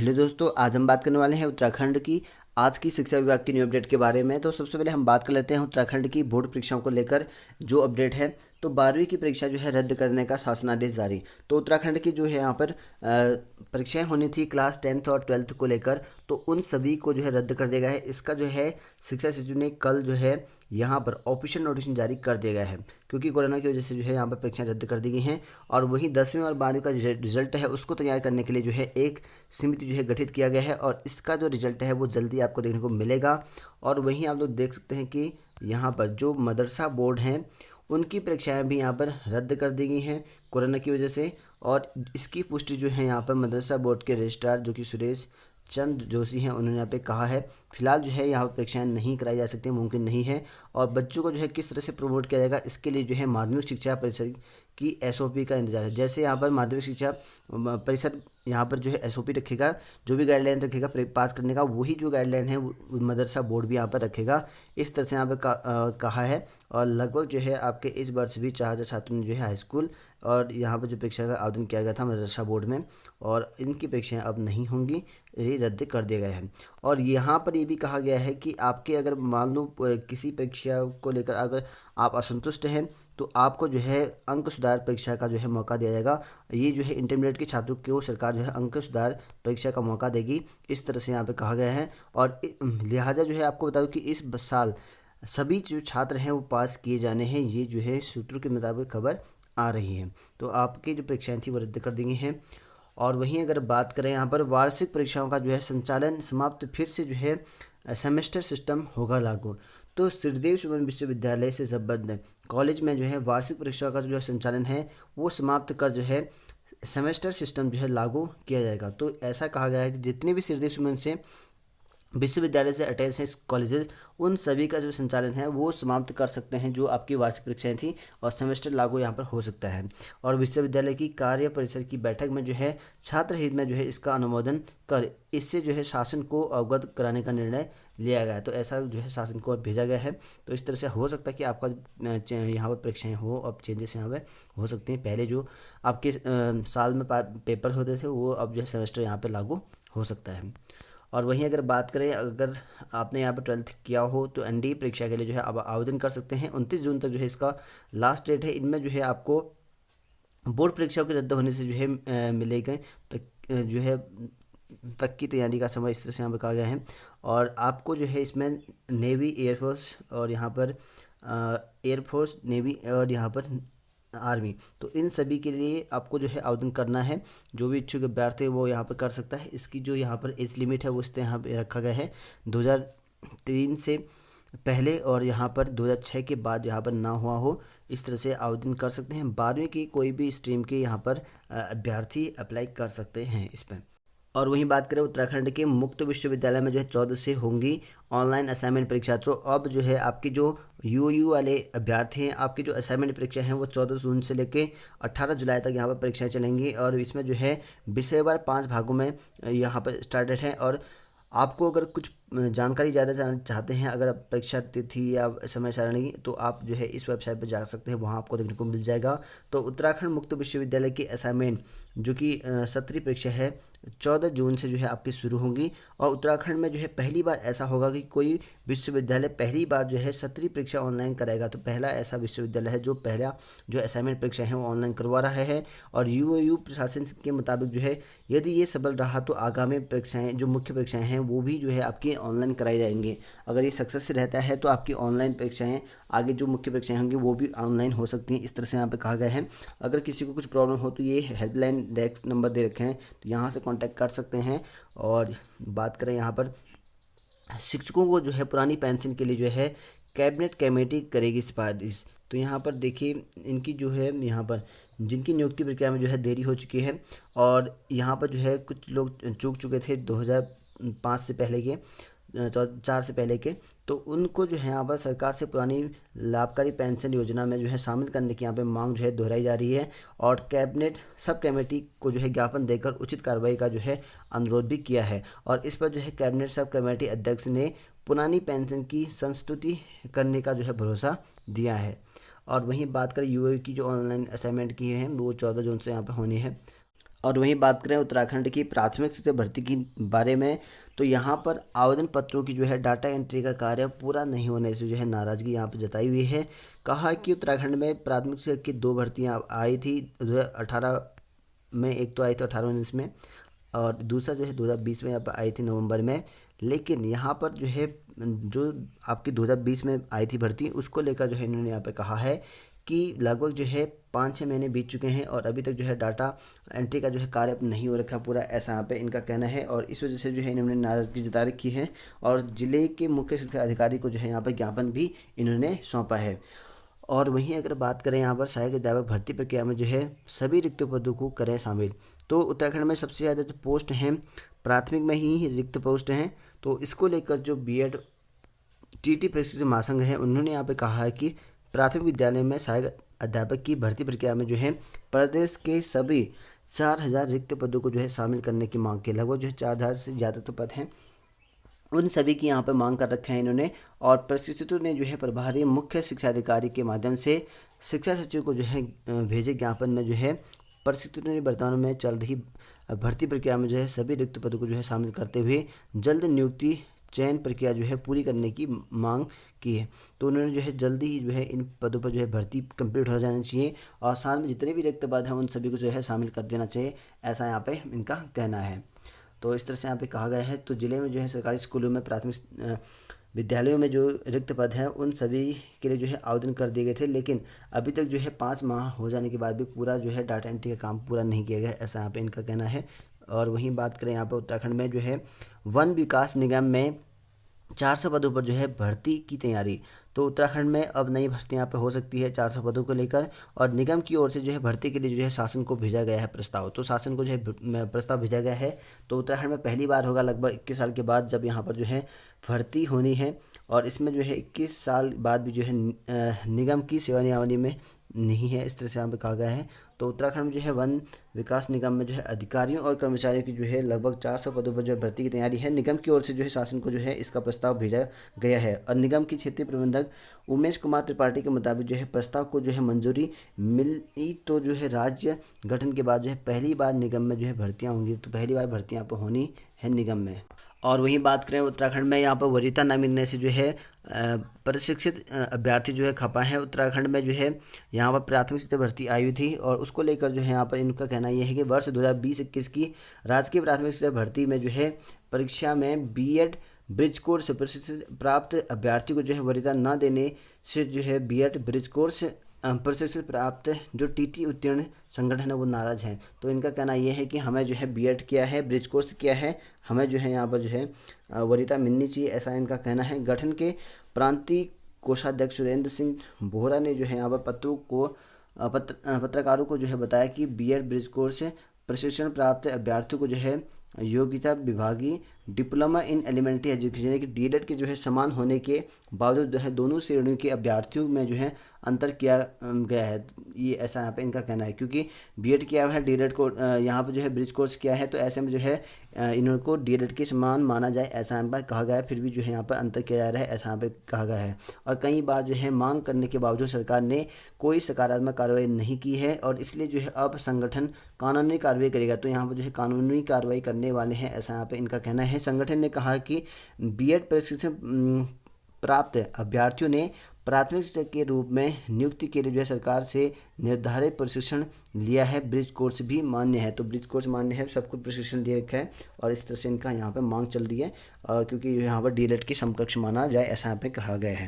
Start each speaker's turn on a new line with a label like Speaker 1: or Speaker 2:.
Speaker 1: Hello दोस्तों, आज हम बात करने वाले हैं उत्तराखंड की आज की शिक्षा विभाग की न्यू अपडेट के बारे में। तो सबसे पहले हम बात कर लेते हैं उत्तराखंड की बोर्ड परीक्षाओं को लेकर जो अपडेट है। तो 12वीं की परीक्षा जो है रद्द करने का शासनादेश जारी। तो उत्तराखंड की जो है यहाँ पर परीक्षाएं होनी थी क्लास 10th और 12th को लेकर, तो उन सभी को जो है रद्द कर दिया गया है। इसका जो है शिक्षा सचिव ने कल जो है यहाँ पर ऑफिशियल नोटिफिकेशन जारी कर दिया गया है, क्योंकि कोरोना की वजह से जो है यहाँ पर परीक्षाएं रद्द कर दी गई हैं। और वहीं 10वीं और 12वीं का रिजल्ट है उसको तैयार करने के लिए जो है एक समिति जो है गठित किया गया है, और इसका जो रिजल्ट है वो जल्दी आपको देखने को मिलेगा। और वहीं आप लोग देख सकते हैं कि यहाँ पर जो मदरसा बोर्ड हैं उनकी परीक्षाएं भी यहाँ पर रद्द कर दी गई हैं कोरोना की वजह से। और इसकी पुष्टि जो है यहाँ पर मदरसा बोर्ड के रजिस्ट्रार जो कि सुरेश चंद जोशी हैं उन्होंने यहाँ पे कहा है। फिलहाल जो है यहाँ पर परीक्षाएं नहीं कराई जा सकती, मुमकिन नहीं है। और बच्चों को जो है किस तरह से प्रमोट किया जाएगा इसके लिए जो है माध्यमिक शिक्षा परिषद की एसओपी का इंतजार है। जैसे यहाँ पर माध्यमिक शिक्षा परिषद यहाँ पर जो है एसओपी रखेगा, जो भी गाइडलाइन रखेगा पास करने का, वही जो गाइडलाइन है वो मदरसा बोर्ड भी यहाँ पर रखेगा। इस तरह से यहाँ पर कहा है। और लगभग जो है आपके इस वर्ष भी 4000 छात्रों ने जो है हाई स्कूल और यहाँ पर जो परीक्षा का आवेदन किया गया था मदरसा बोर्ड में, और इनकी परीक्षाएं अब नहीं होंगी, ये रद्द कर दिया गया है। और यहाँ पर ये भी कहा गया है कि आपके अगर मान लो किसी परीक्षा को लेकर अगर आप असंतुष्ट हैं तो आपको जो है अंक सुधार परीक्षा का जो है मौका दिया जाएगा। ये जो है इंटरमीडिएट के छात्रों को सरकार जो है अंक सुधार परीक्षा का मौका देगी, इस तरह से यहाँ पे कहा गया है। और लिहाजा जो है आपको बता दूं कि इस साल सभी जो छात्र हैं वो पास किए जाने हैं, ये जो है सूत्रों के मुताबिक खबर आ रही है। तो आपकी जो परीक्षाएं थी वो रद्द कर दी गई हैं। और वहीं अगर बात करें यहाँ पर वार्षिक परीक्षाओं का जो है संचालन समाप्त, फिर से जो है सेमेस्टर सिस्टम होगा लागू। तो श्रीदेव सुमन विश्वविद्यालय से संबद्ध कॉलेज में जो है वार्षिक परीक्षा का जो है संचालन है वो समाप्त कर जो है सेमेस्टर सिस्टम जो है लागू किया जाएगा। तो ऐसा कहा गया है कि जितने भी श्रीदेव सुमन से विश्वविद्यालय से अटैच हैं कॉलेजेस, उन सभी का जो संचालन है वो समाप्त कर सकते हैं जो आपकी वार्षिक परीक्षाएं थी, और सेमेस्टर लागू यहाँ पर हो सकता है। और विश्वविद्यालय की कार्य परिषद की बैठक में जो है छात्र हित में जो है इसका अनुमोदन कर इससे जो है शासन को अवगत कराने का निर्णय लिया गया है। तो ऐसा जो है शासन को भेजा गया है। तो इस तरह से हो सकता है कि आपका यहाँ पर परीक्षाएँ हो, अब चेंजेस यहाँ पर हो सकते हैं। पहले जो आपके साल में पेपर होते थे वो अब जो है सेमेस्टर यहाँ पर लागू हो सकता है। और वहीं अगर बात करें, अगर आपने यहाँ पर 12th किया हो तो एनडीए परीक्षा के लिए जो है आप आवेदन कर सकते हैं। 29 जून तक जो है इसका लास्ट डेट है। इनमें जो है आपको बोर्ड परीक्षाओं के रद्द होने से जो है मिलेगा जो है पक्की तैयारी का समय, इस तरह से यहाँ पर कहा गया है। और आपको जो है इसमें नेवी, एयरफोर्स और यहाँ पर एयरफोर्स, नेवी और यहाँ पर आर्मी, तो इन सभी के लिए आपको जो है आवेदन करना है। जो भी इच्छुक अभ्यर्थी है वो यहाँ पर कर सकता है। इसकी जो यहाँ पर एज लिमिट है वो इस यहाँ पे रखा गया है 2003 से पहले, और यहाँ पर 2006 के बाद यहाँ पर ना हुआ हो, इस तरह से आवेदन कर सकते हैं। 12वीं की कोई भी स्ट्रीम के यहाँ पर अभ्यर्थी अप्लाई कर सकते हैं इस पर। और वहीं बात करें उत्तराखंड के मुक्त विश्वविद्यालय में जो है 14 से होंगी ऑनलाइन असाइनमेंट परीक्षा। तो अब जो है आपकी जो यूयू वाले अभ्यर्थी हैं, आपकी जो असाइनमेंट परीक्षा हैं वो 14 जून से लेके 18 जुलाई तक यहाँ पर परीक्षाएं चलेंगी। और इसमें जो है विषयवार 5 भागों में यहाँ पर स्टार्टेड है। और आपको अगर कुछ जानकारी ज़्यादा चाहते हैं, अगर आप परीक्षा तिथि या समय सारणी, तो आप जो है इस वेबसाइट पर जा सकते हैं, वहाँ आपको देखने को मिल जाएगा। तो उत्तराखंड मुक्त विश्वविद्यालय की असाइनमेंट जो कि सत्रीय परीक्षा है 14 जून से जो है आपकी शुरू होंगी। और उत्तराखंड में जो है पहली बार ऐसा होगा कि कोई विश्वविद्यालय पहली बार जो है सत्रीय परीक्षा ऑनलाइन कराएगा। तो पहला ऐसा विश्वविद्यालय है जो पहला जो असाइनमेंट परीक्षा है वो ऑनलाइन करवा रहा है। और यूओयू प्रशासन के मुताबिक जो है यदि ये सफल रहा तो आगामी परीक्षाएं जो मुख्य परीक्षाएं हैं वो भी जो है आपकी ऑनलाइन कराई जाएंगी। अगर ये सक्सेस रहता है तो आपकी ऑनलाइन परीक्षाएं आगे जो मुख्य परीक्षाएं होंगी वो भी ऑनलाइन हो सकती हैं, इस तरह से यहाँ पे कहा गया है। अगर किसी को कुछ प्रॉब्लम हो तो ये हेल्पलाइन डेस्क नंबर दे रखे हैं, तो यहाँ से कांटेक्ट कर सकते हैं। और बात करें यहाँ पर शिक्षकों को जो है पुरानी पेंशन के लिए जो है कैबिनेट कमेटी करेगी सिफारिश। तो यहाँ पर देखिए इनकी जो है यहाँ पर जिनकी नियुक्ति प्रक्रिया में जो है देरी हो चुकी है, और यहाँ पर जो है कुछ लोग चूक चुके थे 2005 से पहले के 4 से पहले के, तो उनको जो है यहाँ पर सरकार से पुरानी लाभकारी पेंशन योजना में जो है शामिल करने की यहाँ पे मांग जो है दोहराई जा रही है। और कैबिनेट सब कमेटी को जो है ज्ञापन देकर उचित कार्रवाई का जो है अनुरोध भी किया है। और इस पर जो है कैबिनेट सब कमेटी अध्यक्ष ने पुरानी पेंशन की संस्तुति करने का जो है भरोसा दिया है। और वहीं बात करें यूए की जो ऑनलाइन असाइनमेंट की है वो 14 जून से यहाँ पर होनी है। और वहीं बात करें उत्तराखंड की प्राथमिक शिक्षक भर्ती की बारे में, तो यहाँ पर आवेदन पत्रों की जो है डाटा एंट्री का कार्य पूरा नहीं होने से जो है नाराज़गी यहाँ पर जताई हुई है। कहा कि उत्तराखंड में प्राथमिक शिक्षक की 2 भर्तियाँ आई थी 2018 में, एक तो आई थी 18-19 में और दूसरा जो है 2020 में यहाँ पर आई थी नवंबर में। लेकिन यहाँ पर जो है जो आपकी 2020 में आई थी भर्ती, उसको लेकर जो है इन्होंने यहाँ पे कहा है कि लगभग जो है 5-6 महीने बीत चुके हैं और अभी तक जो है डाटा एंट्री का जो है कार्य नहीं हो रखा पूरा, ऐसा यहाँ पे इनका कहना है। और इस वजह से जो है इन्होंने नाराज़गी जता रखी है और ज़िले के मुख्य शिक्षा अधिकारी को जो है यहाँ पर ज्ञापन भी इन्होंने सौंपा है। और वहीं अगर बात करें यहाँ पर सहायक अध्यापक भर्ती प्रक्रिया में जो है सभी रिक्त पदों को करें शामिल, तो उत्तराखंड में सबसे ज़्यादा जो पोस्ट हैं प्राथमिक में ही रिक्त पोस्ट हैं। तो इसको लेकर जो बीएड टीटी प्रशिक्षित महासंघ है उन्होंने यहाँ पे कहा है कि प्राथमिक विद्यालय में सहायक अध्यापक की भर्ती प्रक्रिया में जो है प्रदेश के सभी 4000 रिक्त पदों को जो है शामिल करने की मांग की। लगभग जो है 4000 से ज़्यादा तो पद हैं, उन सभी की यहाँ पर मांग कर रखे हैं इन्होंने। और प्रशिक्षितों ने जो है प्रभारी मुख्य शिक्षा अधिकारी के माध्यम से शिक्षा सचिव को जो है भेजे ज्ञापन में जो है प्रशिक्षितों ने वर्तमान में चल रही भर्ती प्रक्रिया में जो है सभी रिक्त पदों को जो है शामिल करते हुए जल्द नियुक्ति चयन प्रक्रिया जो है पूरी करने की मांग की है। तो उन्होंने जो है जल्दी ही जो है इन पदों पर जो है भर्ती कंप्लीट हो जाना चाहिए और साथ में जितने भी रिक्त पद हैं उन सभी को जो है शामिल कर देना चाहिए, ऐसा यहाँ पे इनका कहना है। तो इस तरह से यहाँ पे कहा गया है। तो ज़िले में जो है सरकारी स्कूलों में प्राथमिक विद्यालयों में जो रिक्त पद हैं उन सभी के लिए जो है आवेदन कर दिए गए थे, लेकिन अभी तक जो है 5 माह हो जाने के बाद भी पूरा जो है डाटा एंट्री का काम पूरा नहीं किया गया, ऐसा यहाँ पे इनका कहना है। और वहीं बात करें यहाँ पर उत्तराखंड में जो है वन विकास निगम में 400 पदों पर जो है भर्ती की तैयारी। तो उत्तराखंड में अब नई भर्ती यहाँ पे हो सकती है 400 पदों को लेकर और निगम की ओर से जो है भर्ती के लिए जो है शासन को भेजा गया है प्रस्ताव। तो शासन को जो है प्रस्ताव भेजा गया है। तो उत्तराखंड में पहली बार होगा लगभग 21 साल के बाद जब यहाँ पर जो है भर्ती होनी है और इसमें जो है 21 साल बाद भी जो है निगम की सेवा नियमावली में नहीं है, इस तरह से यहाँ पे कहा गया है। तो उत्तराखंड में जो है वन विकास निगम में जो है अधिकारियों और कर्मचारियों की जो है लगभग 400 पदों पर जो है भर्ती की तैयारी है। निगम की ओर से जो है शासन को जो है इसका प्रस्ताव भेजा गया है और निगम की क्षेत्रीय प्रबंधक उमेश कुमार त्रिपाठी के मुताबिक जो है प्रस्ताव को जो है मंजूरी मिली तो जो है राज्य गठन के बाद जो है पहली बार निगम में जो है भर्तियाँ होंगी। तो पहली बार भर्तियाँ पर होनी है निगम में। और वहीं बात करें उत्तराखंड में यहाँ पर वरीयता न मिलने से जो है प्रशिक्षित अभ्यर्थी जो है खपा है। उत्तराखंड में जो है यहाँ पर प्राथमिक शिक्षा भर्ती आई हुई थी और उसको लेकर जो है यहाँ पर इनका कहना यह है कि वर्ष 2020-21 की राजकीय प्राथमिक शिक्षा भर्ती में जो है परीक्षा में बीएड ब्रिज कोर्स प्रशिक्षण प्राप्त अभ्यर्थी को जो है वरीयता न देने से जो है बीएड ब्रिज कोर्स प्रशिक्षण प्राप्त जो टीटी उत्तीर्ण संगठन है वो नाराज़ हैं। तो इनका कहना ये है कि हमें जो है बीएड किया है, ब्रिज कोर्स किया है, हमें जो है यहाँ पर जो है वरीयता मिलनी चाहिए, ऐसा इनका कहना है। गठन के प्रांतीय कोषाध्यक्ष सुरेंद्र सिंह बोहरा ने जो है यहाँ पर पत्रकारों को जो है बताया कि बीएड ब्रिज कोर्स प्रशिक्षण प्राप्त अभ्यर्थियों को जो है योग्यता विभागीय डिप्लोमा इन एलिमेंट्री एजुकेशन यानी कि डीएलएड के जो है समान होने के बावजूद जो है दोनों श्रेणियों के अभ्यर्थियों में जो है अंतर किया गया है, ये ऐसा यहाँ पे इनका कहना है। क्योंकि बीएड किया हुआ है, डीएलएड को यहाँ पे जो है ब्रिज कोर्स किया है, तो ऐसे में जो है इनको डीएलएड के समान माना जाए, ऐसा यहाँ पर कहा गया है। फिर भी जो है यहाँ पर अंतर किया जा रहा है, ऐसा यहाँ पे कहा गया है। और कई बार जो है मांग करने के बावजूद सरकार ने कोई सकारात्मक कार्रवाई नहीं की है और इसलिए जो है अब संगठन कानूनी कार्रवाई करेगा। तो यहाँ पर जो है कानूनी कार्रवाई करने वाले हैं, ऐसा यहाँ पे इनका कहना है। संगठन ने कहा कि बीएड प्रशिक्षण प्राप्त अभ्यर्थियों ने प्राथमिक शिक्षक के रूप में नियुक्ति के लिए जो है सरकार से निर्धारित प्रशिक्षण लिया है, ब्रिज कोर्स भी मान्य है। तो ब्रिज कोर्स मान्य है, सब कुछ प्रशिक्षण दे रखा है और इस तरह से इनका यहाँ पे मांग चल रही है और क्योंकि यहाँ पर डीएलएड की समकक्ष माना जाए, ऐसा यहाँ पे कहा गया है।